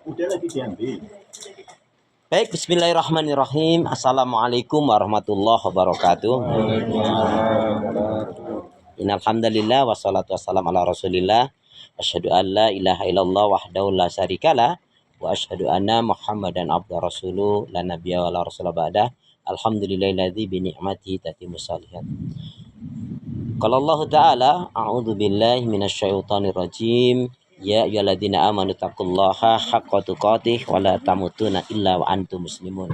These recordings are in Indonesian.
Udah lagi diambil. Baik, bismillahirrahmanirrahim. Assalamualaikum warahmatullahi wabarakatuh. Innalhamdalillah wassalatu wassalamu ala rasulillah. Asyhadu an la ilaha illallah wahdahu la syarikalah wa asyhadu anna muhammadan abduhu rasuluh la nabiyya wa la rasula ba'dah. Alhamdulillahilladzi bi ni'matihi tatimmus shalihat. Qala Allah Ta'ala, a'udzu billahi minasyaitonir rajim. Ya ayyuhalladzina amanu taqullaha haqqa tuqatih wa la tamutunna illa wa antum muslimun.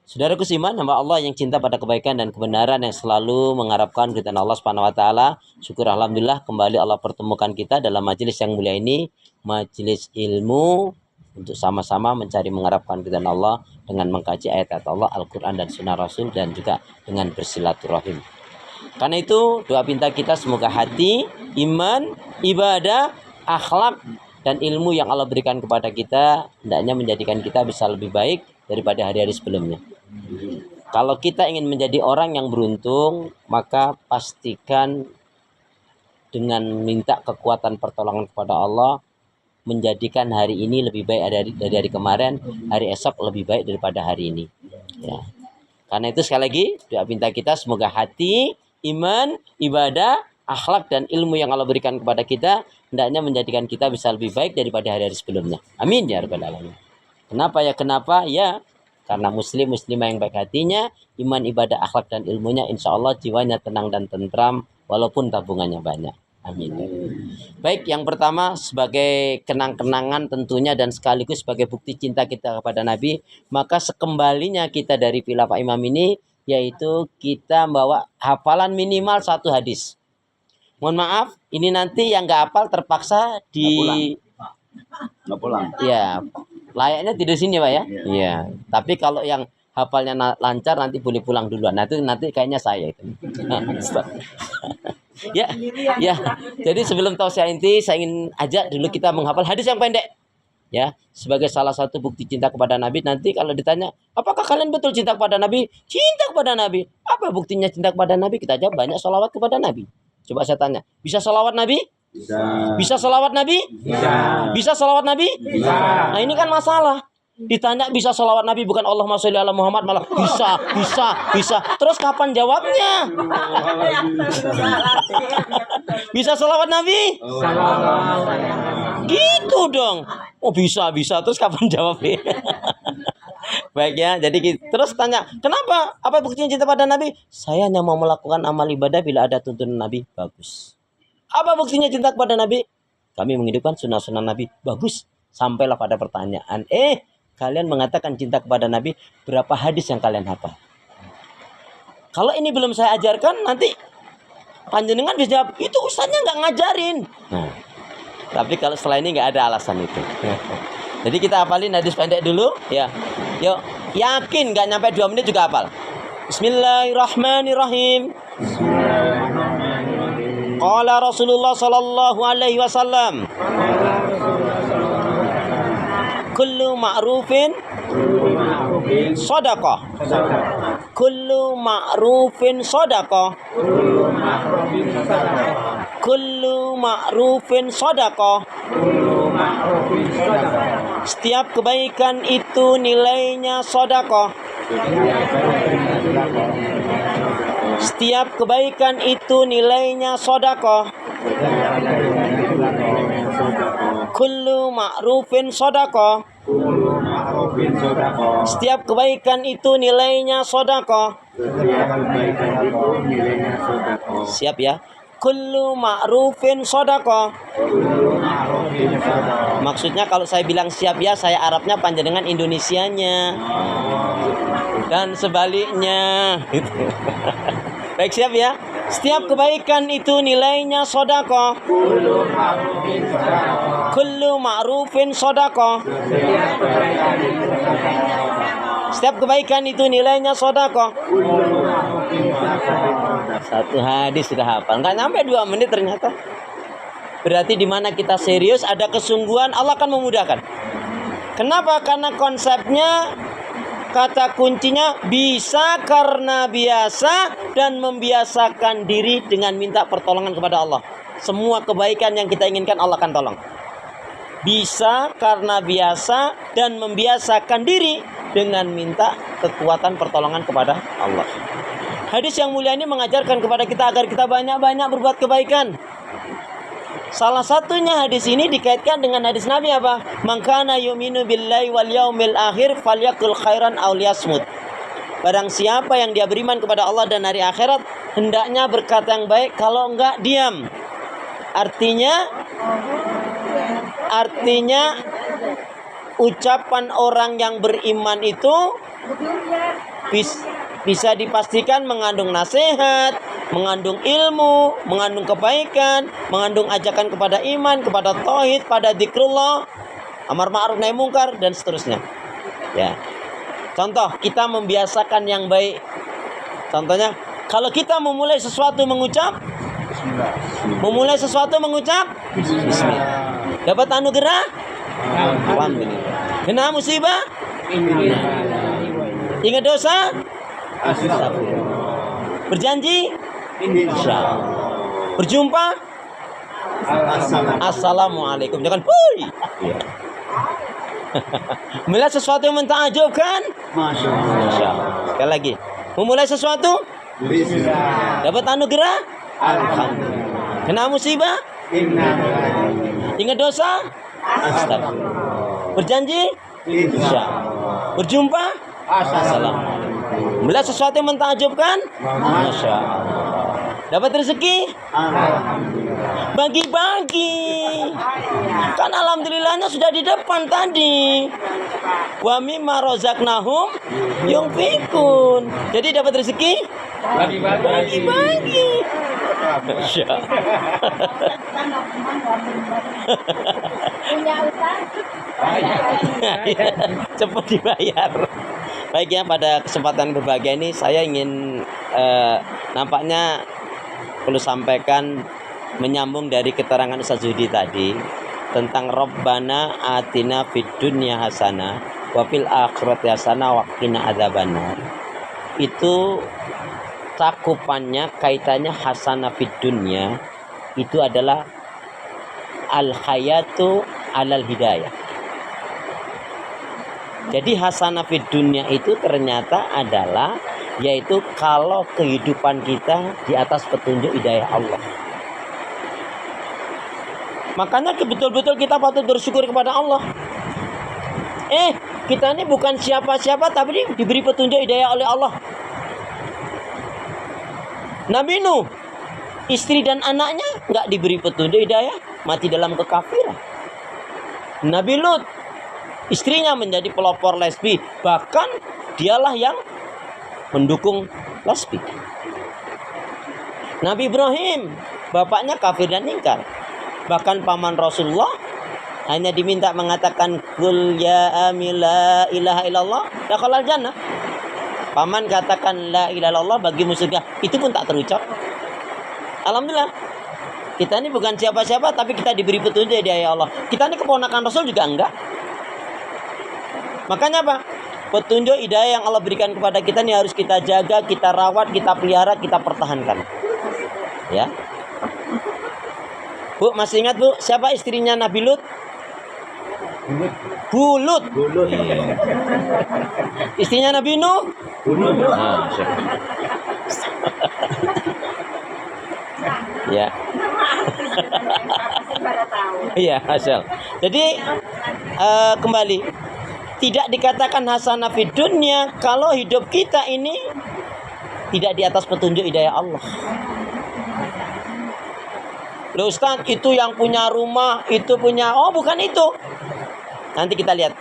Saudaraku seiman, hamba Allah yang cinta pada kebaikan dan kebenaran, yang selalu mengharapkan keridhaan Allah Subhanahu wa taala. Syukur alhamdulillah kembali Allah pertemukan kita dalam majelis yang mulia ini, majelis ilmu untuk sama-sama mencari mengharapkan keridhaan Allah dengan mengkaji ayat-ayat Allah, Al-Qur'an dan sunnah Rasul, dan juga dengan bersilaturahim. Karena itu doa pinta kita semoga hati, iman, ibadah, akhlak, dan ilmu yang Allah berikan kepada kita hendaknya menjadikan kita bisa lebih baik daripada hari-hari sebelumnya. Kalau kita ingin menjadi orang yang beruntung, maka pastikan dengan minta kekuatan pertolongan kepada Allah, menjadikan hari ini lebih baik dari hari kemarin, hari esok lebih baik daripada hari ini. Ya. Karena itu sekali lagi doa pinta kita semoga hati, iman, ibadah, akhlak, dan ilmu yang Allah berikan kepada kita hendaknya menjadikan kita bisa lebih baik daripada hari-hari sebelumnya. Amin ya rabbal alamin. Kenapa ya? Kenapa ya? Karena muslimah yang baik hatinya, iman, ibadah, akhlak, dan ilmunya, insya Allah jiwanya tenang dan tentram walaupun tabungannya banyak. Amin. Baik, yang pertama sebagai kenang-kenangan tentunya dan sekaligus sebagai bukti cinta kita kepada Nabi, maka sekembalinya kita dari Villa Pak Imam ini, yaitu kita membawa hafalan minimal 1 hadis. Mohon maaf, ini nanti yang nggak hafal terpaksa nggak pulang. Ya, layaknya tidur sini Pak ya. Iya. Tapi kalau yang hafalnya lancar nanti boleh pulang duluan. Nanti kayaknya saya itu. Ya. Jadi sebelum tausiah inti, saya ingin ajak dulu kita menghafal hadis yang pendek. Ya, sebagai salah satu bukti cinta kepada Nabi. Nanti kalau ditanya, apakah kalian betul cinta kepada Nabi? Cinta kepada Nabi. Apa buktinya cinta kepada Nabi? Kita jawab banyak sholawat kepada Nabi. Coba saya tanya, bisa sholawat Nabi? Bisa sholawat Nabi? Bisa sholawat Nabi? Nah ini kan masalah. Ditanya bisa sholawat Nabi, bukan Allahumma sholli ala Muhammad, malah bisa. Terus kapan jawabnya? Bisa sholawat Nabi? Gitu dong. Oh bisa. Terus kapan jawabnya? Baik ya, jadi terus tanya, kenapa? Apa buktinya cinta pada Nabi? Saya hanya mau melakukan amal ibadah bila ada tuntunan Nabi. Bagus. Apa buktinya cinta kepada Nabi? Kami menghidupkan sunnah-sunnah Nabi. Bagus. Sampailah pada pertanyaan. Kalian mengatakan cinta kepada Nabi, berapa hadis yang kalian hafal? Kalau ini belum saya ajarkan, nanti panjenengan bisa jawab, itu ustaznya nggak ngajarin. Nah, tapi kalau setelah ini nggak ada alasan itu. Jadi kita hafalin hadis pendek dulu. Ya, yuk, yakin nggak nyampe 2 menit juga hafal. Bismillahirrahmanirrahim. Qala Rasulullah sallallahu alaihi wasallam, kullu ma'rufin shadaqah. Kullu ma'rufin shadaqah. Kullu ma'rufin shadaqah. Setiap kebaikan itu nilainya sedekah. Setiap kebaikan itu nilainya sedekah. Kullu ma'rufin sedekah. Setiap kebaikan itu nilainya sedekah. Siap ya. Kullu ma'rufin sedekah. Maksudnya kalau saya bilang siap ya, saya Arabnya, panjenengan Indonesianya. Dan sebaliknya. Baik, siap ya. Setiap kebaikan itu nilainya sedekah. Kullu ma'rufin sedekah. Setiap kebaikan itu nilainya sedekah. 1 hadis sudah hafal. Nggak nyampe 2 menit ternyata. Berarti di mana kita serius, ada kesungguhan, Allah akan memudahkan. Kenapa? Karena konsepnya, kata kuncinya bisa karena biasa dan membiasakan diri dengan minta pertolongan kepada Allah. Semua kebaikan yang kita inginkan Allah akan tolong. bisa karena biasa dan membiasakan diri dengan minta kekuatan pertolongan kepada Allah. Hadis yang mulia ini mengajarkan kepada kita agar kita banyak-banyak berbuat kebaikan. Salah satunya hadis ini dikaitkan dengan hadis Nabi apa? Man kana yu'minu billahi wal yaumil akhir falyakul khairan aw liyasmut. Barang siapa yang dia beriman kepada Allah dan hari akhirat, hendaknya berkata yang baik, kalau enggak diam. Artinya ucapan orang yang beriman itu bisa dipastikan mengandung nasihat, mengandung ilmu, mengandung kebaikan, mengandung ajakan kepada iman, kepada tauhid, pada zikrullah, amar ma'ruf nahi mungkar, dan seterusnya. Ya. Contoh, kita membiasakan yang baik. Contohnya, kalau kita memulai sesuatu mengucap Bismillah. Dapat anugerah? Alhamdulillah. Kena musibah? Ingat dosa? Berjanji? Insyaallah. Berjumpa? Assalamualaikum. Jangan hui. Melihat sesuatu yang mentakjubkan? Masya Allah. Sekali lagi. Memulai sesuatu? Dapat anugerah? Alhamdulillah. Kena musibah? Ingat dosa? Astagfirullah. Berjanji? Insyaallah. Berjumpa? Assalamualaikum. Melihat sesuatu yang mentakjubkan? Masya Allah. Dapat rezeki? Alhamdulillah. Bagi-bagi. Kan alhamdulillahnya sudah di depan tadi. Wa mimma razaqnahum yunfikun. Jadi dapat rezeki? Bagi-bagi. Masya Allah. Cepat dibayar. Baik ya, pada kesempatan berbahagia ini saya ingin nampaknya perlu sampaikan menyambung dari keterangan Ustaz Zudi tadi tentang Rabbana atina fid dunya hasanah wa fil akhirati hasanah wa qina adzabannar. Itu cakupannya, kaitannya hasanah fid dunya itu adalah al hayatu alal hidayah. Jadi hasanah fid dunya itu ternyata adalah yaitu kalau kehidupan kita di atas petunjuk hidayah Allah. Makanya betul-betul kita patut bersyukur kepada Allah. Kita ini bukan siapa-siapa tapi diberi petunjuk hidayah oleh Allah. Nabi Nuh, istri dan anaknya enggak diberi petunjuk hidayah, mati dalam kekafiran. Nabi Lut, istrinya menjadi pelopor lesbi, bahkan dialah yang mendukung lesbi. Nabi Ibrahim, bapaknya kafir dan ingkar. Bahkan paman Rasulullah hanya diminta mengatakan qul ya la ilaha illallah dakhalal jannah. Paman katakan la ilaha illallah bagimu surga, itu pun tak terucap. Alhamdulillah. Kita ini bukan siapa-siapa tapi kita diberi petunjuk dari Allah. Kita ini keponakan Rasul juga enggak. Makanya apa? Petunjuk hidayah yang Allah berikan kepada kita ini harus kita jaga, kita rawat, kita pelihara, kita pertahankan. Ya. Bu, masih ingat Bu, siapa istrinya Nabi Lut? Bulut. Istrinya Nabi Nuh? Bulut. Ya. Iya, asal. Jadi kembali, tidak dikatakan hasanah fid dunya kalau hidup kita ini tidak di atas petunjuk hidayah Allah. Loh Ustaz, itu yang punya rumah, itu punya... Oh, bukan itu. Nanti kita lihat.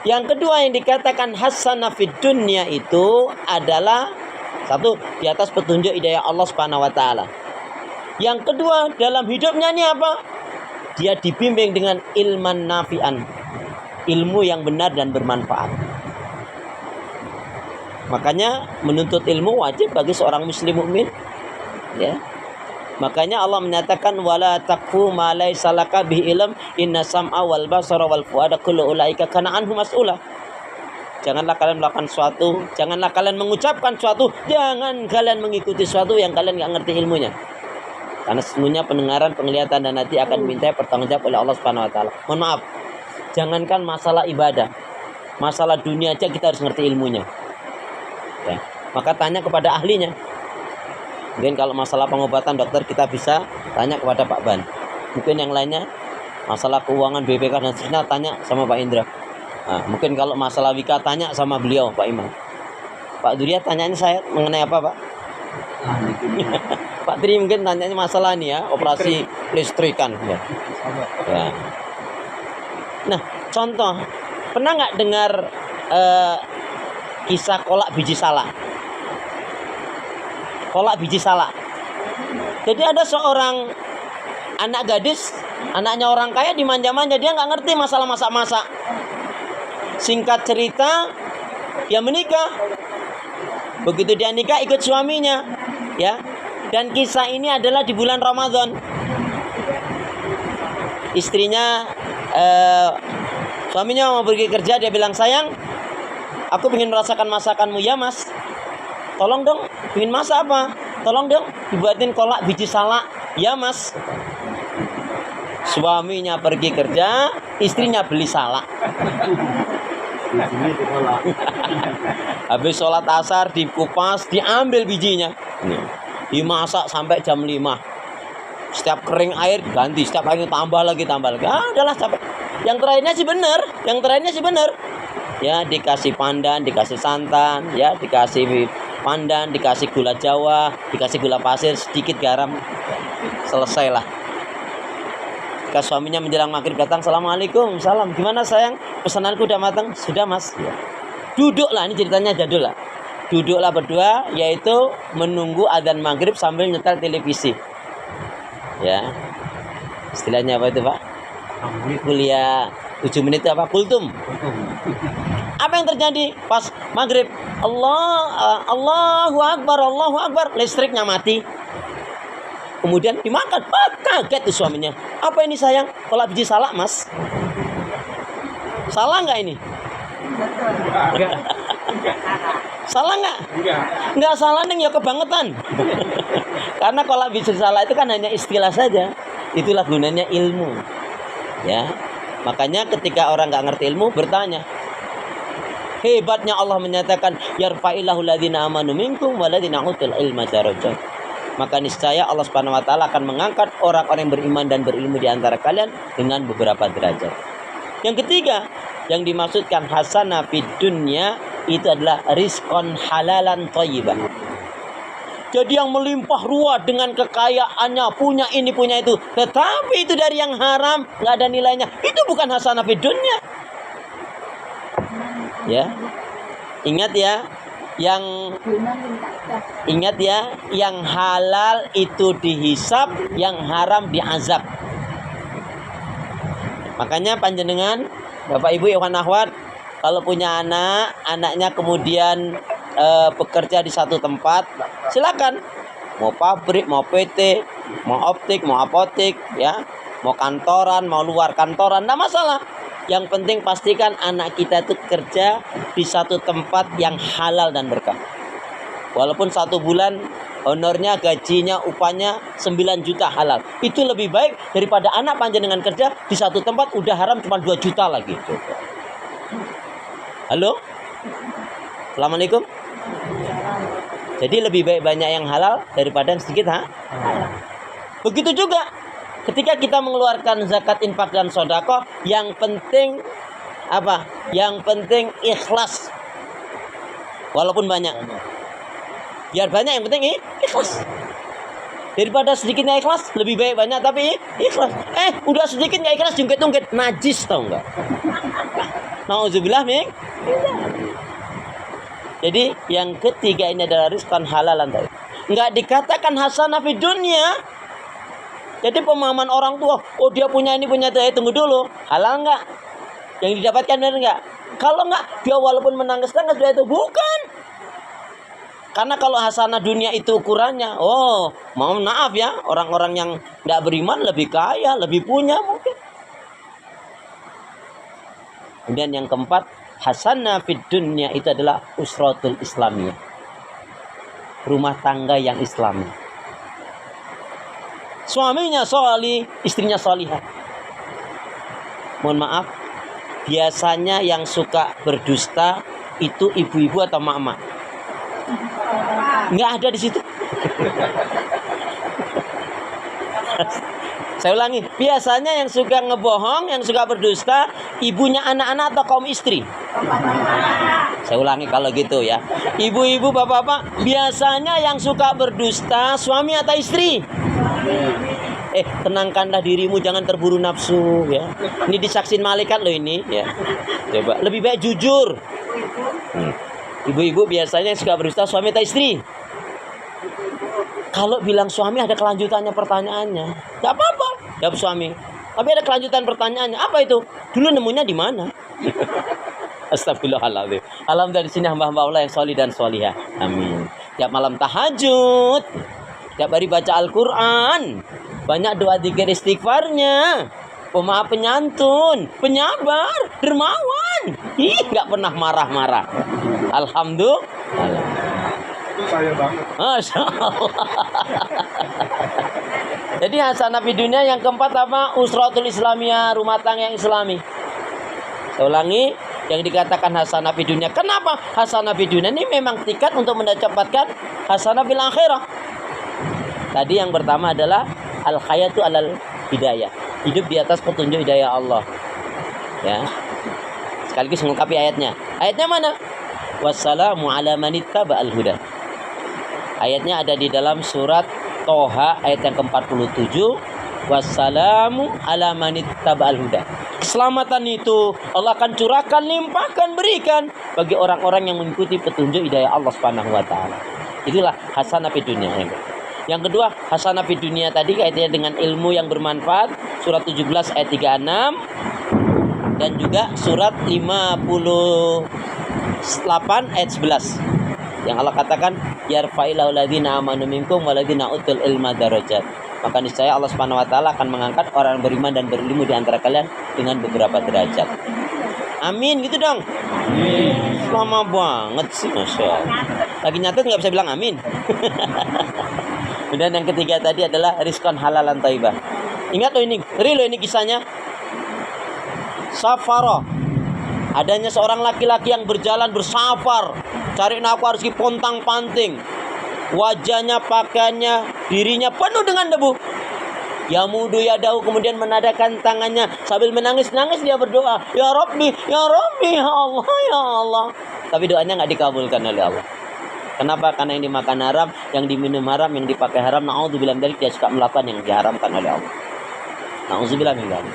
Yang kedua yang dikatakan hasanah fid dunya itu adalah satu, di atas petunjuk hidayah Allah Subhanahu wa taala. Yang kedua, dalam hidupnya ini apa? Dia dibimbing dengan ilman nafi'an. Ilmu yang benar dan bermanfaat. Makanya menuntut ilmu wajib bagi seorang muslim mukmin. Ya. Makanya Allah menyatakan wala taqfu ma laysa laka bihi ilm inna sam'a wal basara wal fuada kullu ulaika kana anhu mas'ula. Janganlah kalian melakukan sesuatu, janganlah kalian mengucapkan sesuatu, jangan kalian mengikuti sesuatu yang kalian enggak ngerti ilmunya. Karena sesungguhnya pendengaran, penglihatan dan hati akan dimintai pertanggungjawab oleh Allah Subhanahu wa taala. Mohon maaf. Jangankan masalah ibadah, masalah dunia aja kita harus ngerti ilmunya. Ya. Maka tanya kepada ahlinya. Mungkin kalau masalah pengobatan dokter kita bisa tanya kepada Pak Ban. Mungkin yang lainnya masalah keuangan BPK dan seterusnya tanya sama Pak Indra. Nah, mungkin kalau masalah Wika tanya sama beliau Pak Imam. Pak Durya tanyanya saya mengenai apa Pak? Pak Tri mungkin tanyanya masalah nih ya, operasi listrikan ya. Ya. Nah, contoh, pernah nggak dengar kisah kolak biji salak? Kolak biji salak. Jadi ada seorang anak gadis, anaknya orang kaya dimanja-manja, dia nggak ngerti masalah masak-masak. Singkat cerita, dia menikah. Begitu dia nikah ikut suaminya, ya. Dan kisah ini adalah di bulan Ramadan. Istrinya, suaminya mau pergi kerja, dia bilang, sayang, aku ingin merasakan masakanmu ya mas. Tolong dong, ingin masak apa? Tolong dong, dibuatin kolak biji salak ya mas. Suaminya pergi kerja, istrinya beli salak. Habis sholat asar dikupas, diambil bijinya, dimasak sampai jam 5. Setiap kering air ganti, setiap airnya tambah lagi. Udahlah capek. Yang terakhirnya sih bener. Ya dikasih pandan, dikasih santan, ya dikasih pandan, dikasih gula Jawa, dikasih gula pasir, sedikit garam, selesailah. Ketika suaminya menjelang maghrib datang, assalamualaikum, salam, gimana sayang, pesananku udah matang, sudah mas. Ya. Duduklah, ini ceritanya jadul lah. Duduklah berdua, yaitu menunggu adzan maghrib sambil nyetel televisi. Ya, istilahnya apa itu pak? Kuliah 7 menit itu apa? Kultum. Apa yang terjadi pas maghrib? Allahu Akbar, listriknya mati. Kemudian dimakan, kaget tuh suaminya. Apa ini sayang? Kolak biji salak mas. Salah nggak ini? Salah nggak? Nggak salah neng, ya kebangetan. Karena kolak biji salak itu kan hanya istilah saja. Itulah gunanya ilmu. Ya, makanya ketika orang nggak ngerti ilmu bertanya. Hebatnya Allah menyatakan yarfa'illahu ladzina amanu minkum walladzina utul ilma darajat. Maka niscaya Allah Subhanahu wa taala akan mengangkat orang-orang yang beriman dan berilmu di antara kalian dengan beberapa derajat. Yang ketiga, yang dimaksudkan hasanah fid dunya itu adalah rizqan halalan thayyibah. Jadi yang melimpah ruah dengan kekayaannya, punya ini, punya itu, tetapi itu dari yang haram, nggak ada nilainya. Itu bukan hasanah fid dunya. Ya, ingat ya, yang halal itu dihisab, yang haram diazab. Makanya panjenengan, Bapak Ibu ikhwan akhwat, kalau punya anak, anaknya kemudian bekerja di satu tempat, silakan. Mau pabrik, mau PT, mau optik, mau apotik, ya, mau kantoran, mau luar kantoran, enggak masalah. Yang penting pastikan anak kita itu kerja di satu tempat yang halal dan berkah. Walaupun 1 bulan honornya, gajinya, upahnya 9 juta halal. Itu lebih baik daripada anak panjenengan kerja di satu tempat udah haram cuma 2 juta lagi. Halo? Assalamualaikum. Jadi lebih baik banyak yang halal daripada yang sedikit Begitu juga ketika kita mengeluarkan zakat, infak dan sedekah, yang penting apa? Yang penting ikhlas. Walaupun banyak. Biar banyak, yang penting ikhlas. Daripada sedikitnya ikhlas, lebih baik banyak tapi ikhlas. Udah sedikit nggak ikhlas, jungkit-jungkit, najis tau nggak? Nauzubillah min. Jadi yang ketiga ini adalah rizqan halalan. Nggak dikatakan hasanah fid dunya. Jadi pemahaman orang tua, oh dia punya ini, punya itu, tunggu dulu, halal nggak? Yang didapatkan benar nggak? Kalau nggak, dia walaupun menangis-nangis dia itu bukan. Karena kalau hasanah dunia itu ukurannya, oh mohon maaf ya, orang-orang yang nggak beriman lebih kaya, lebih punya mungkin. Kemudian yang keempat, hasanah fid dunya itu adalah usratul islamiyah, rumah tangga yang islami. suaminya solih, istrinya solihah. Mohon maaf, biasanya yang suka berdusta itu ibu-ibu atau mak-mak? Nggak ada di situ. Saya ulangi, biasanya yang suka ngebohong, yang suka berdusta, ibunya anak-anak atau kaum istri? Saya ulangi kalau gitu ya. Ibu-ibu, bapak-bapak, biasanya yang suka berdusta, suami atau istri? Tenangkanlah dirimu, jangan terburu nafsu ya. Ini disaksin malaikat loh ini ya. Coba, lebih baik jujur. Ibu-ibu biasanya yang suka berdusta, suami atau istri? Kalau bilang suami ada kelanjutannya pertanyaannya, nggak apa-apa, jawab suami. Tapi ada kelanjutan pertanyaannya, apa itu? Dulu nemunya di mana? Astagfirullahaladzim. Alhamdulillah di sini hamba-hamba Allah yang solih dan solihah. Amin. Tiap malam tahajud, tiap hari baca Al-Quran, banyak doa zikir istighfarnya, pemaaf penyantun, penyabar, dermawan. Nggak pernah marah-marah. Alhamdulillah. Itu saya banget. Masya Allah. Jadi hasanah fi dunia yang keempat apa? Usratul Islamiyah, rumah tangga yang islami. Saya ulangi, yang dikatakan hasanah fi dunia. Kenapa hasanah fi dunia? Ini memang tiket untuk mendapatkan hasanah fil akhirah. Tadi yang pertama adalah al-hayatu alal hidayah. Hidup di atas petunjuk hidayah Allah. Ya. Sekaligus mengungkapi ayatnya. Ayatnya mana? Wassalamu ala manittaba'al huda. Ayatnya ada di dalam surat Toha ayat yang ke-47. Wassalamu ala manittaba'al huda. Keselamatan itu Allah akan curahkan, limpahkan, berikan bagi orang-orang yang mengikuti petunjuk hidayah Allah Subhanahu wa taala. Itulah hasanah fid dunya. Yang kedua, hasanah fid dunya tadi kaitannya dengan ilmu yang bermanfaat, surat 17 ayat 36 dan juga surat 58 ayat 11. Yang Allah katakan, yarfa'illahu ladzina amanu minkum waladzina utul ilma darajat. Maka niscaya Allah Subhanahu wa taala akan mengangkat orang beriman dan berilmu di antara kalian dengan beberapa derajat. Amin gitu dong. Amin. Lama banget sih, Masya Allah. Lagi nyatet nggak bisa bilang amin. Dan yang ketiga tadi adalah rizqan halalan thayyibah. Ingat loh ini, ini kisahnya. Safara. Adanya seorang laki-laki yang berjalan bersafar, cari nafkah rezeki pontang-panting. Wajahnya, pakaiannya, dirinya penuh dengan debu. Yamudu yadahu, kemudian menadakan tangannya sambil menangis-nangis dia berdoa, ya Rabbi, ya Rabbi, ya Allah, ya Allah. Tapi doanya nggak dikabulkan oleh Allah. Kenapa? Karena yang dimakan haram, yang diminum haram, yang dipakai haram. Na'udzubillah min dzalik, dia suka melakukan yang diharamkan oleh Allah. Na'udzubillah min dzalik.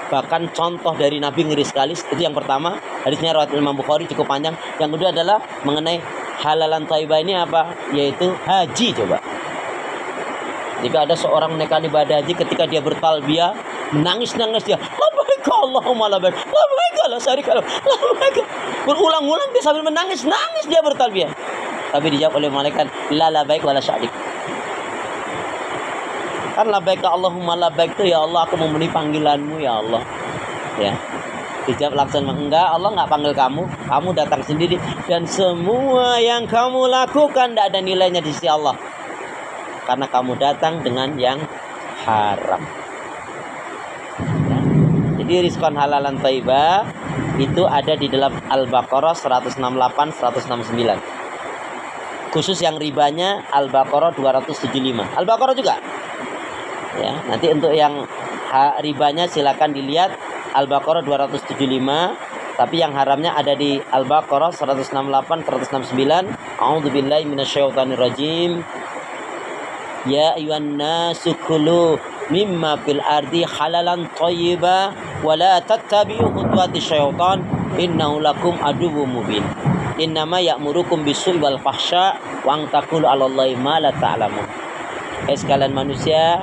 Bahkan contoh dari Nabi ngeri sekali. Itu yang pertama, hadisnya riwayat Imam Bukhari cukup panjang. Yang kedua adalah mengenai halalan thayyibah ini apa? Yaitu haji. Coba. Jika ada seorang menaikkan ibadah haji, ketika dia bertalbiyah, nangis-nangis dia, labbaik Allahumma labbaik, labbaik la syarika lak, labbaik. Berulang-ulang dia sambil menangis-nangis dia bertalbiyah. Tapi dijawab oleh malaikat, la labbaik wala sya'dik. Kan labbaik Allahumma labbaik itu, ya Allah aku memenuhi panggilanmu ya Allah. Ya. Dijawab langsung, enggak, Allah enggak panggil kamu, kamu datang sendiri dan semua yang kamu lakukan tidak ada nilainya di sisi Allah. Karena kamu datang dengan yang haram. Ya. Jadi rizqan halalan thayyibah itu ada di dalam Al-Baqarah 168 169. Khusus yang ribanya Al-Baqarah 275. Al-Baqarah juga. Ya, nanti untuk yang ribanya silakan dilihat Al-Baqarah 275, tapi yang haramnya ada di Al-Baqarah 168 169. A'udzubillahi minasyaitonirrajim. Ya ayyuhan nasu kulu mimma fil ardi halalan thayyiba wa la tattabi'u khutuwati syaitan innahu lakum aduwwum mubin. Innama ya'murukum bisu'i wal fahsya wa an taqulu 'alallahi ma la ta'lamun. Sekalian manusia,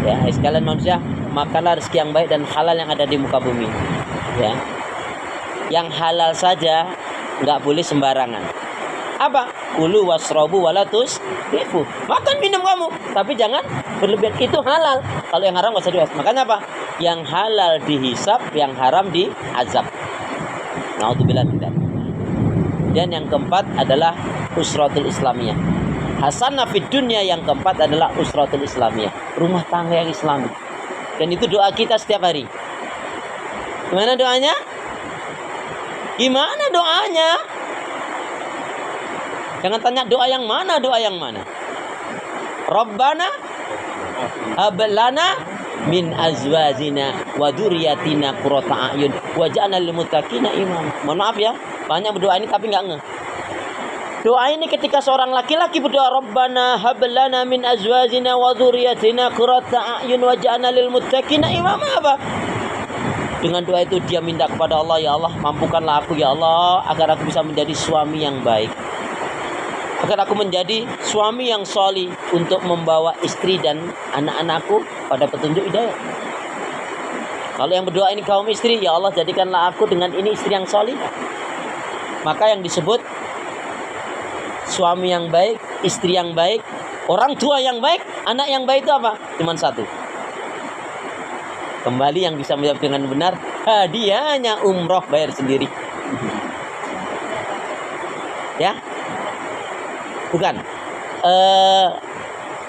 ya, sekalian manusia, makanlah rezeki yang baik dan halal yang ada di muka bumi. Ya. Yang halal saja, enggak boleh sembarangan. Apa? Kulu wasrobu walatus rifu. Makan minum kamu, tapi jangan berlebihan. Itu halal. Kalau yang haram nggak usah dibahas. Makanya apa? Yang halal dihisap, yang haram diazab. Na'udzubillah min dzalik. Dan yang keempat adalah usratul Islamiyah. Hasanah fid dunya yang keempat adalah usratul islamiyah, rumah tangga yang islami. Dan itu doa kita setiap hari. Gimana doanya? Gimana doanya? Jangan tanya doa yang mana, doa yang mana. Rabbana hab lana min azwajina wa dzurriyyatina qurrata a'yun waj'alna lil muttaqina imama. Mohon maaf ya, banyak berdoa ini tapi enggak ngeh. Doa ini ketika seorang laki-laki berdoa Rabbana hab lana min azwajina wa dzurriyyatina qurrata a'yun waj'alna lil muttaqina imama apa? Dengan doa itu dia minta kepada Allah, ya Allah, mampukanlah aku ya Allah agar aku bisa menjadi suami yang baik. Agar aku menjadi suami yang sholih untuk membawa istri dan anak-anakku pada petunjuk hidayah. Kalau yang berdoa ini kaum istri, ya Allah jadikanlah aku dengan ini istri yang sholih. Maka yang disebut suami yang baik, istri yang baik, orang tua yang baik, anak yang baik itu apa? Cuman satu. Kembali yang bisa menjawab dengan benar, hadiahnya umroh bayar sendiri. Ya, bukan.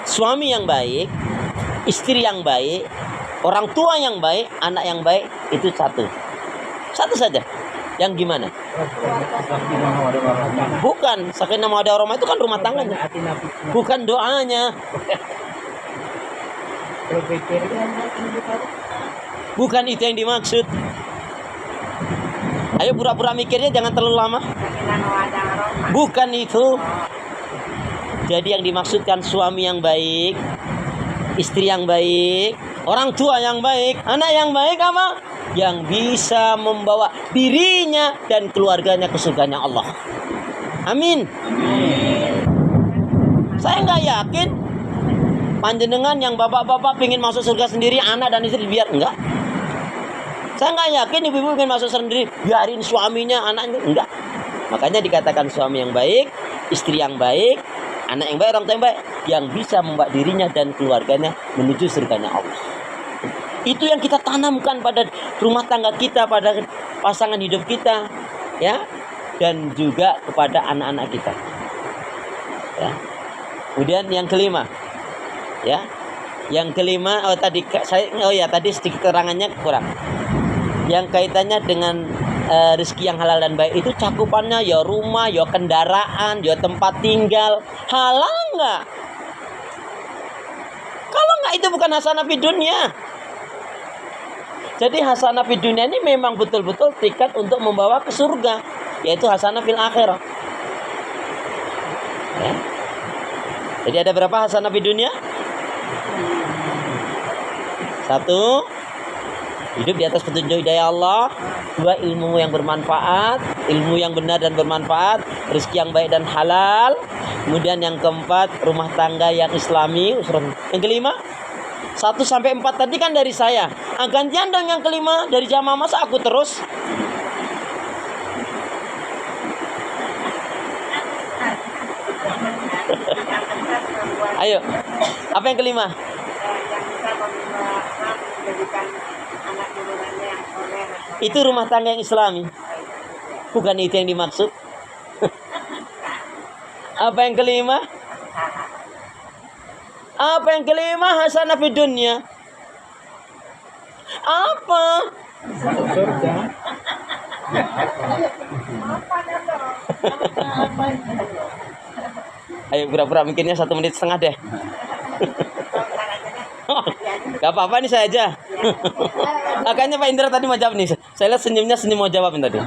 Suami yang baik, istri yang baik, orang tua yang baik, anak yang baik itu satu. Satu saja. Yang gimana? Bukan sakinah mawaddah warahmah itu kan rumah tangganya. Bukan doanya. Bukan itu yang dimaksud. Ayo pura-pura mikirnya jangan terlalu lama. Bukan itu. Jadi yang dimaksudkan suami yang baik, istri yang baik, orang tua yang baik, anak yang baik apa? Yang bisa membawa dirinya dan keluarganya ke surganya Allah. Amin. Saya nggak yakin panjenengan yang bapak-bapak pengen masuk surga sendiri, anak dan istri biar enggak. Saya nggak yakin ibu-ibu pengen masuk sendiri, biarin suaminya, anaknya enggak. Makanya dikatakan suami yang baik, istri yang baik, anak yang baik, orang tua yang baik, yang bisa membawa dirinya dan keluarganya menuju surganya Allah. Itu yang kita tanamkan pada rumah tangga kita, pada pasangan hidup kita, ya, dan juga kepada anak-anak kita. Ya. Kemudian yang kelima, ya, yang kelima, tadi sedikit keterangannya kurang. Yang kaitannya dengan rezeki yang halal dan baik itu cakupannya ya rumah, ya kendaraan, ya tempat tinggal. Halal nggak? Kalau nggak itu bukan hasanah fid dunya. Jadi hasanah fid dunya ini memang betul-betul tiket untuk membawa ke surga, yaitu hasanah fil akhirah. Ya. Jadi ada berapa hasanah fid dunya? 1, hidup di atas petunjuk hidayah Allah. 2, ilmu yang bermanfaat, ilmu yang benar dan bermanfaat, rezeki yang baik dan halal. Kemudian yang keempat, rumah tangga yang islami. Yang kelima, 1 sampai 4 tadi kan dari saya. Gantian dong yang kelima dari jamaah, masa aku terus? Ayo, apa yang kelima? Itu rumah tangga yang islami. Bukan itu yang dimaksud. Apa yang kelima? Apa yang kelima? Hasanah fid dunya. Apa? Surga. Ayo pura-pura mikirnya 1,5 menit deh. Gak apa-apa nih saya aja. Makanya Pak Indra tadi mau jawab nih. Saya lihat senyum mau jawab tadi.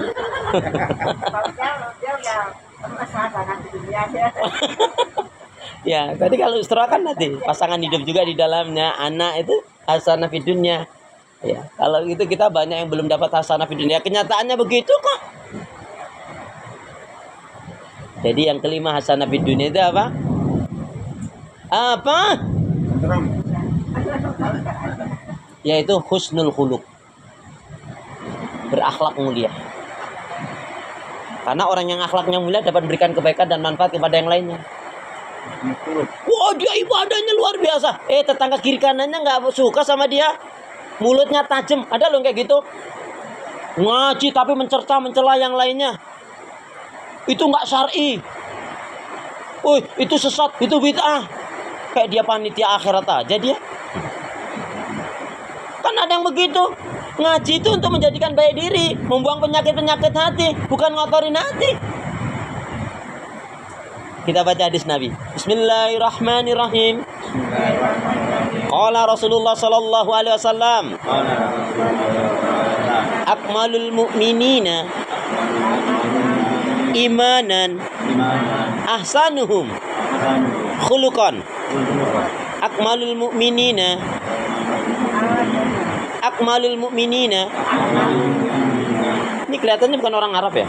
Ya, tadi kalau istra kan nanti pasangan hidup juga di dalamnya, anak itu hasanah fid dunya. Ya, kalau itu kita banyak yang belum dapat hasanah fid dunya. Kenyataannya begitu kok. Jadi yang kelima hasanah fid dunya itu apa? Apa? Yaitu husnul khuluq, berakhlak mulia. Karena orang yang akhlaknya mulia dapat memberikan kebaikan dan manfaat kepada yang lainnya. Wah, dia ibadahnya luar biasa. Tetangga kiri kanannya nggak suka sama dia, mulutnya tajam. Ada loh kayak gitu. Ngaji tapi mencela yang lainnya. Itu nggak syar'i. itu sesat, itu bid'ah. Kayak dia panitia akhirat aja dia. Kan ada yang begitu. Ngaji itu untuk menjadikan baik diri, membuang penyakit-penyakit hati, bukan ngotorin hati. Kita baca hadis Nabi. Bismillahirrahmanirrahim. Qala Rasulullah sallallahu alaihi wasallam, akmalul mu'minina imanan ahsanuhum khuluqan. Akmalul mu'minina ini kelihatannya bukan orang Arab ya.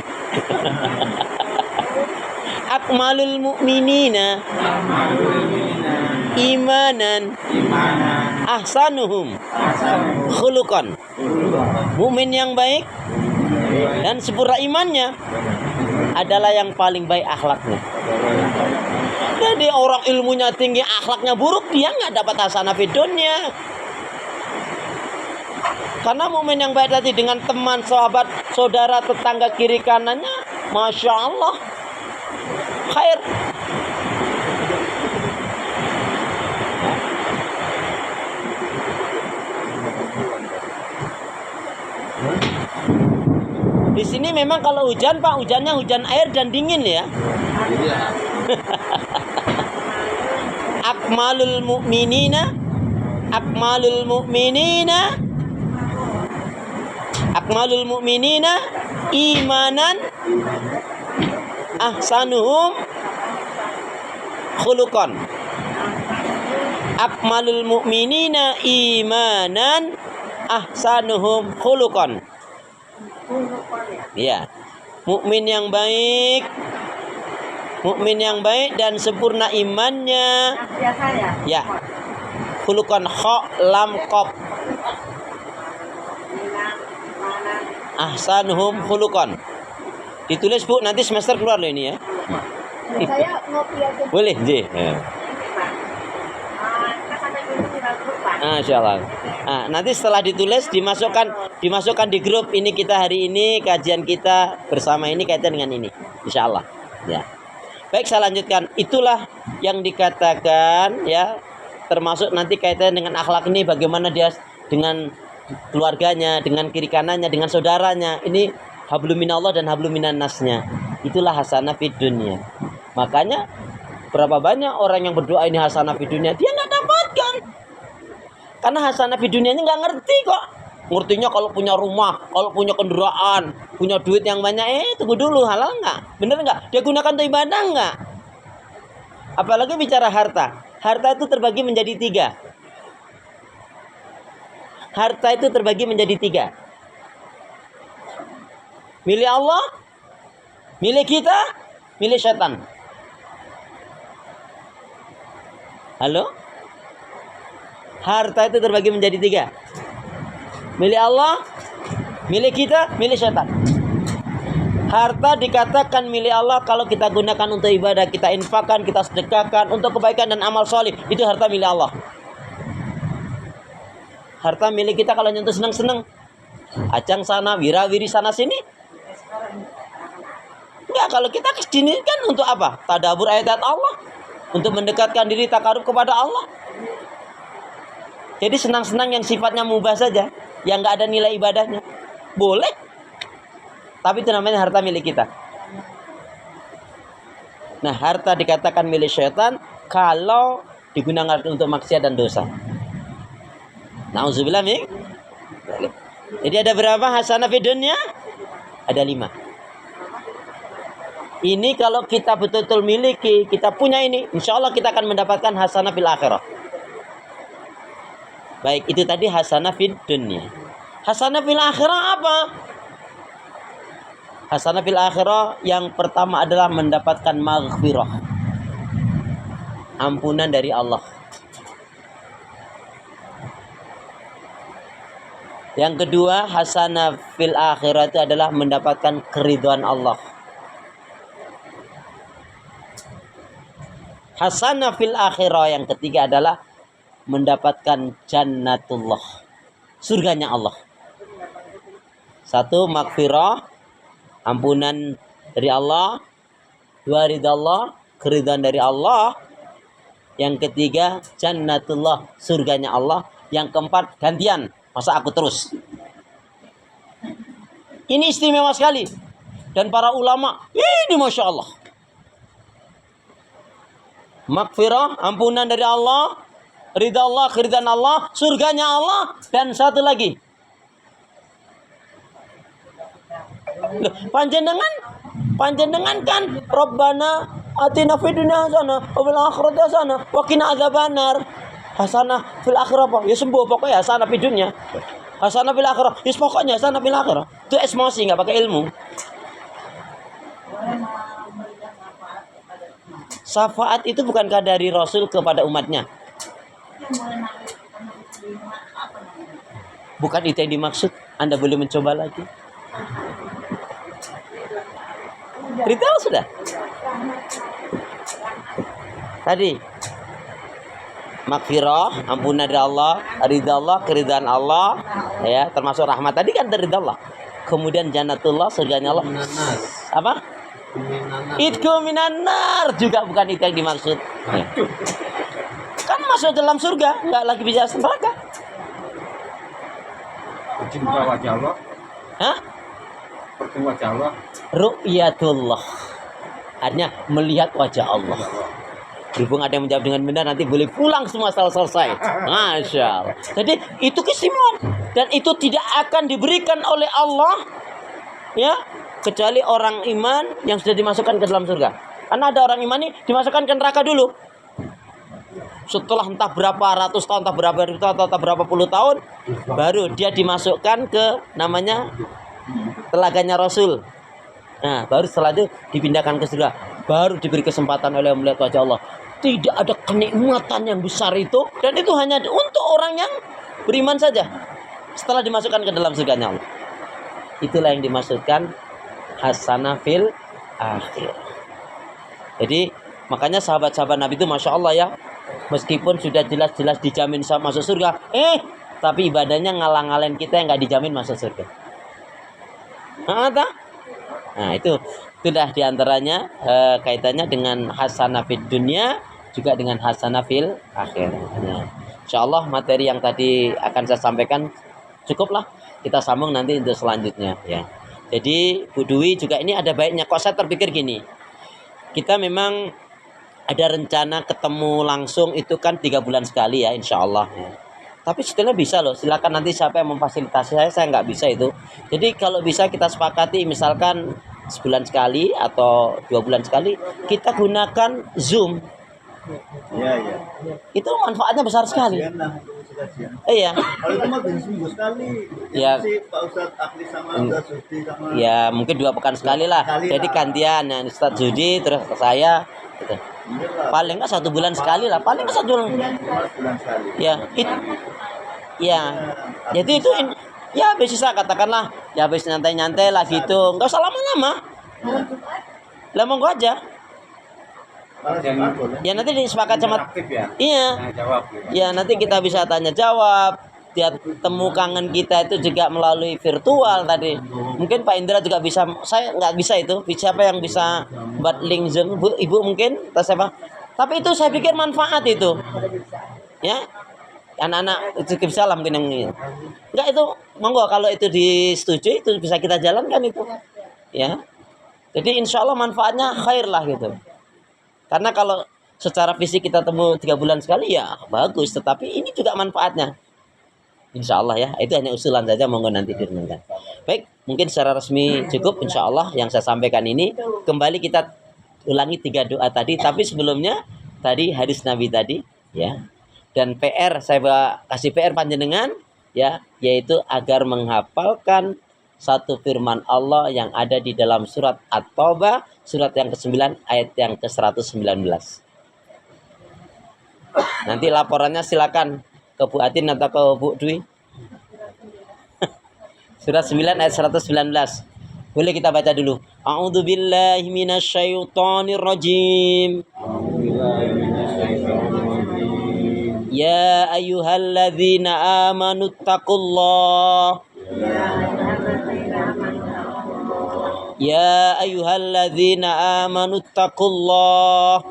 Akmalul mu'minina imanan ahsanuhum khuluqan. Mukmin yang baik dan sempurna imannya adalah yang paling baik akhlaknya. Jadi orang ilmunya tinggi, akhlaknya buruk, dia nggak dapat hasanah fid dunya. Karena mukmin yang baik tadi dengan teman, sahabat, saudara, tetangga, kiri kanannya, masya Allah, khair. Di sini memang kalau hujan, Pak, hujannya hujan air dan dingin ya. Akmalul mu'minina imanan ahsanuhum khuluqan. Akmalul mu'minina imanan ahsanuhum khuluqan. Ya, mukmin yang baik dan sempurna imannya. Ya, khuluqan kha lam qaf. Ahsanuhum khuluqan. Ditulis Bu, nanti semester keluar loh ini ya. Saya ngopi aja. Boleh, Ji. Ya. Insyaallah. Nah, nanti setelah ditulis dimasukkan di grup ini, kita hari ini kajian kita bersama ini kaitan dengan ini. Insyaallah. Ya. Baik, saya lanjutkan. Itulah yang dikatakan ya, termasuk nanti kaitan dengan akhlak ini, bagaimana dia dengan keluarganya, dengan kiri kanannya, dengan saudaranya. Ini hablum minallah dan hablum minan nasnya. Itulah hasanah fid dunya. Makanya berapa banyak orang yang berdoa ini hasanah fid dunya, dia nggak dapatkan. Karena hasanah fid dunyanya nggak ngerti kok. Ngertinya kalau punya rumah, kalau punya kendaraan, punya duit yang banyak. Tunggu dulu, halal nggak? Bener nggak? Dia gunakan untuk ibadah nggak? Apalagi bicara harta. Harta itu terbagi menjadi tiga. Milik Allah, milik kita, milik setan. Halo? Harta itu terbagi menjadi tiga. Milik Allah, milik kita, milik setan. Harta dikatakan milik Allah kalau kita gunakan untuk ibadah, kita infakkan, kita sedekahkan untuk kebaikan dan amal soleh. Itu harta milik Allah. Harta milik kita kalau nyentuh senang-senang, acang sana, wira-wiri sana sini. Enggak, kalau kita kesini kan untuk apa? Tadabbur ayat-ayat Allah, untuk mendekatkan diri takarub kepada Allah. Jadi senang-senang yang sifatnya mubah saja, yang nggak ada nilai ibadahnya, boleh. Tapi itu namanya harta milik kita. Nah, harta dikatakan milik syaitan kalau digunakan untuk maksiat dan dosa. Nauzubillah min. Jadi ada berapa hasanah fid dunya? Ada 5. Ini kalau kita betul-betul miliki, kita punya ini, insya Allah kita akan mendapatkan hasanah fil akhirah. Baik, itu tadi hasanah fid dunya. Hasanah fil akhirah apa? Hasanah fil akhirah yang pertama adalah mendapatkan maghfirah, ampunan dari Allah. Yang kedua, hasanah fil akhirah itu adalah mendapatkan keridhaan Allah. Hasanah fil akhirah yang ketiga adalah mendapatkan jannatullah, surganya Allah. 1, maghfirah, ampunan dari Allah. 2, ridha Allah, keridhaan dari Allah. Yang ketiga, jannatullah, surganya Allah. Yang keempat, gantian. Masa aku terus? Ini istimewa sekali. Dan para ulama, ini Masya Allah. Maghfirah, ampunan dari Allah. Ridha Allah, keridhaan Allah. Surganya Allah. Dan satu lagi. Loh, panjenengan kan Rabbana atina fid dunya hasanah wa fil akhirati hasanah wa qina adzabannar. Hasanah fil akhirah apa? Ya sembuh pokoknya hasanah fid dunya. Hasanah fil akhirah. Ya pokoknya hasanah fil akhirah. Itu emosi enggak pakai ilmu. Syafaat itu bukankah dari Rasul kepada umatnya? Bukan itu yang dimaksud. Anda boleh mencoba lagi. Ritual sudah. Tadi maghfirah, ampunan dari Allah, ridha Allah, keridhaan Allah, ya, termasuk rahmat tadi kan dari Allah. Kemudian jannatullah, surganya Allah. Apa? Itku minan nar juga bukan itu yang dimaksud. Ya. Kan masuk dalam surga, nggak lagi bisa neraka. Cinta wajah Allah. Hah? Bertemu wajah Allah. Ru'yatullah. Artinya melihat wajah Allah. Berhubung ada yang menjawab dengan benar, nanti boleh pulang semua setelah selesai. Masya Allah. Jadi itu keistimewaan. Dan itu tidak akan diberikan oleh Allah, ya, kecuali orang iman yang sudah dimasukkan ke dalam surga. Karena ada orang iman ini dimasukkan ke neraka dulu. Setelah entah berapa ratus tahun, entah berapa ribu tahun, entah berapa puluh tahun, baru dia dimasukkan ke namanya telaganya Rasul. Nah, baru setelah itu dipindahkan ke surga. Baru diberi kesempatan oleh melihat wajah Allah. Tidak ada kenikmatan yang besar itu. Dan itu hanya untuk orang yang beriman saja. Setelah dimasukkan ke dalam surganya Allah. Itulah yang dimaksudkan hasanah fil akhir. Jadi makanya sahabat-sahabat Nabi itu Masya Allah ya. Meskipun sudah jelas-jelas dijamin masuk surga. Tapi ibadahnya ngalang-ngalain kita yang gak dijamin masuk surga. Nah itu sudah diantaranya kaitannya dengan hasanah fid dunya juga dengan hasanah fil akhir. Nah, insyaallah materi yang tadi akan saya sampaikan cukuplah, kita sambung nanti untuk selanjutnya ya. Jadi Bu Dwi juga ini ada baiknya. Kok saya terpikir gini, kita memang ada rencana ketemu langsung itu kan 3 bulan sekali ya insyaallah ya. Tapi sebetulnya bisa loh, silakan nanti siapa yang memfasilitasi saya nggak bisa itu. Jadi kalau bisa kita sepakati misalkan sebulan sekali atau 2 bulan sekali kita gunakan Zoom. Iya. Itu manfaatnya besar sekali. Iya. Kalau itu mah bisa seminggu sekali. Ya. Si Pak Ustadz Akli sama Ustadz Suti sama. Ya mungkin 2 pekan sekali lah. Jadi gantian ya Ustadz Judi terus saya gitu. Paling nggak 1 bulan sekali lah. Paling nggak 1 bulan. Bulan sekali. Ya, ya. Jadi itu ya bisa katakanlah ya habis nyantai-nyantai lah gitu. Nggak usah lama-lama. Lah monggo aja. Ya nanti disepakati sama iya. Ya nanti kita bisa tanya jawab. Dia temu kangen kita itu juga melalui virtual tadi. Mungkin Pak Indra juga bisa. Saya nggak bisa itu. Siapa yang bisa buat link Zoom? Ibu mungkin atau siapa? Tapi itu saya pikir manfaat itu. Ya. Anak-anak itu bisa lah mungkin yang ini. Enggak itu monggo kalau itu disetujui itu bisa kita jalankan itu. Ya. Jadi insya Allah manfaatnya khair lah gitu. Karena kalau secara fisik kita temu 3 bulan sekali ya bagus, tetapi ini juga manfaatnya. Insya Allah ya, itu hanya usulan saja, monggo nanti direnungkan. Baik, mungkin secara resmi cukup insya Allah yang saya sampaikan ini. Kembali kita ulangi 3 doa tadi, tapi sebelumnya tadi hadis Nabi tadi ya. Dan PR saya kasih PR panjenengan ya, yaitu agar menghafalkan satu firman Allah yang ada di dalam surat At-Taubah, surat yang ke-9 ayat yang ke-119. Nanti laporannya silakan ke Bu Atin atau ke Bu Dwi. Surat 9 ayat 119. Boleh kita baca dulu. A'udzubillahi minasyaitonir rajim. Ya ayyuhalladzina amanu taqullah. Ya ayyuhalladzina amanu taqullah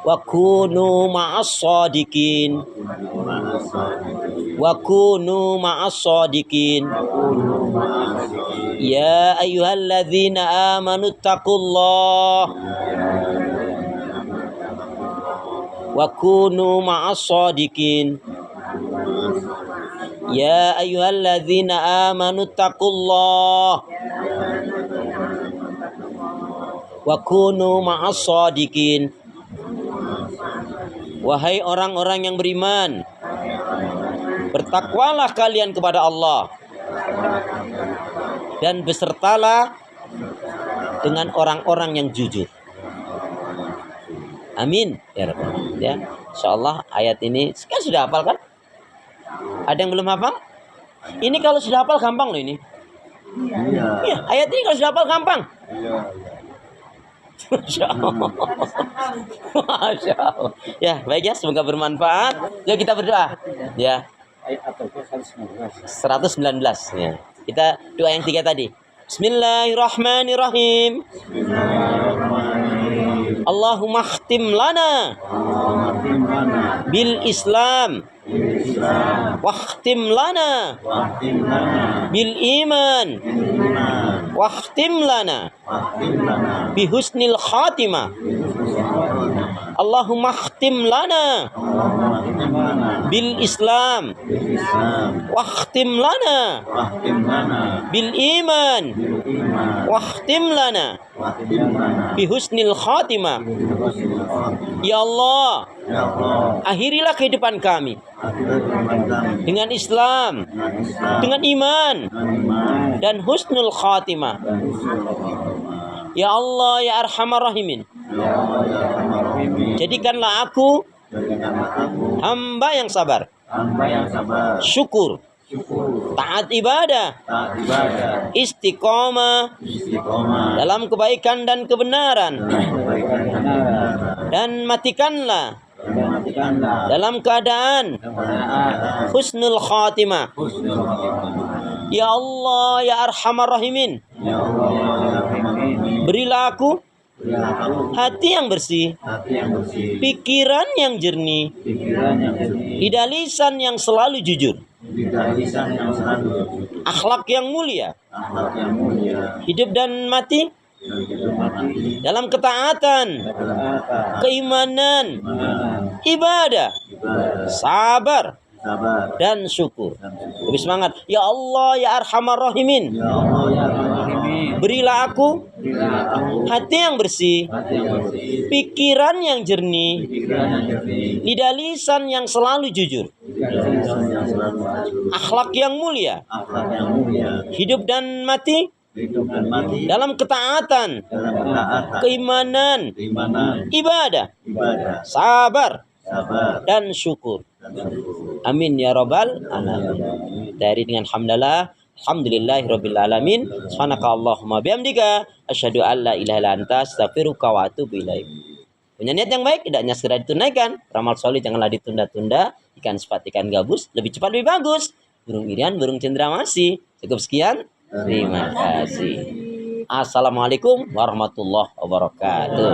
wa kunu ma'as shadiqin wa kunu ma'as shadiqin. Ya ayyuhalladzina amanu taqullah wa kunu ma'as shadiqin. Ya ayyuhalladzina amanu taqullah wa kunu ma'as shadiqin. Wahai orang-orang yang beriman, bertakwalah kalian kepada Allah dan besertalah dengan orang-orang yang jujur. Amin ya Rabbal. Ya, insyaallah ayat ini kan sudah hafal kan? Ada yang belum hafal? Ini kalau sudah hafal gampang loh ini. Iya. Iya, ayat ini kalau sudah hafal gampang. Iya. Masya Allah. Masya Allah. Ya, baik ya, semoga bermanfaat. Yuk kita berdoa. Ya, Ayat atau 119. 119 ya. Kita doa yang 3 tadi. Bismillahirrahmanirrahim. Allahumma khtim lana bil Islam wakhtim lana bil iman wakhtim lana bi husnil khatimah. Allahumma khtim lana bil Islam wakhtim lana bil iman wakhtim lana bi husnil khatimah. Ya Allah, akhirilah kehidupan kami dengan Islam, dengan iman dan husnul khatimah. Ya Allah, ya Arhamar Rahimin, jadikanlah aku hamba yang sabar, syukur, taat ibadah, istiqomah dalam kebaikan dan kebenaran, dan matikanlah dalam keadaan husnul khatimah. Ya Allah, ya Arhamar Rahimin, berilah aku hati yang bersih, pikiran yang jernih, lidah lisan yang selalu jujur, akhlak yang mulia, hidup dan mati dalam ketaatan, keimanan, ibadah, sabar, dan syukur. Lebih semangat. Ya Allah, ya Arhamar Rahimin, berilah aku hati yang bersih, pikiran yang jernih, lidah lisan yang selalu jujur, akhlak yang mulia, hidup dan mati dalam ketaatan, keimanan, ibadah, sabar, dan syukur. Amin ya Rabbal alamin. Dari dengan hamdalah, alhamdulillahirabbil alamin. Subhanakallahumma bihamdika asyhadu an la ilaha illa anta astaghfiruka wa atubu ilaik. Punya niat yang baik hendaknya segera ditunaikan. Ramal soleh janganlah ditunda-tunda. Ikan sepat ikan gabus lebih cepat lebih bagus. Burung irian burung cendrawasih. Cukup sekian. Terima kasih. Assalamualaikum warahmatullahi wabarakatuh.